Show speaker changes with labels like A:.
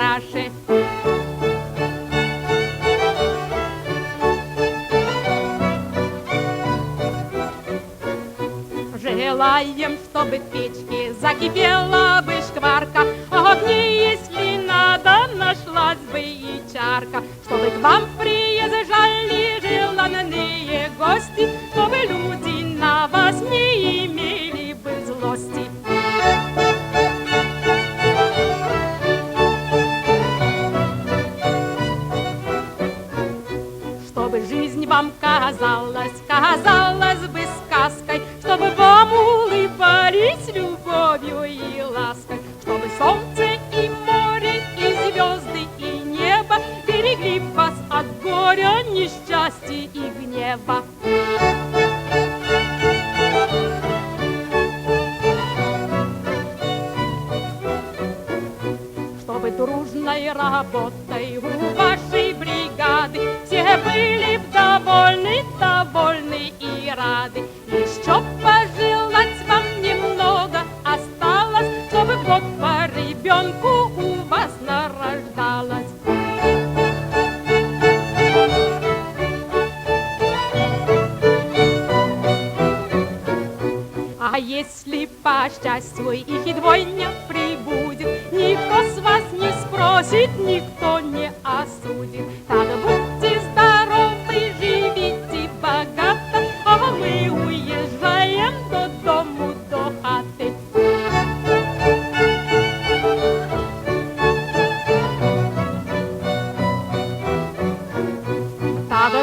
A: краше. Желаем, чтобы в печке закипела бы шкварка, а в ней, если надо, нашлась бы и чарка, чтобы к вам приезжали желанные гости, чтобы люди на вас не имели бы злости. Чтобы жизнь вам казалась бы сказкой, чтобы вам улыбались любовью и лаской, чтобы солнце и море, и звезды, и небо берегли вас от горя, несчастья и гнева. Чтобы дружной работой у вашей бригады все были довольны и рады. Еще пожелать вам немного осталось, чтобы в год по ребенку у вас нарождалось. А если по счастью их и двойня прибудет, никто с вас не спросит, никто не осудит. Так будьте здоровы, живите богато, а мы уезжаем до дому, до хаты. Так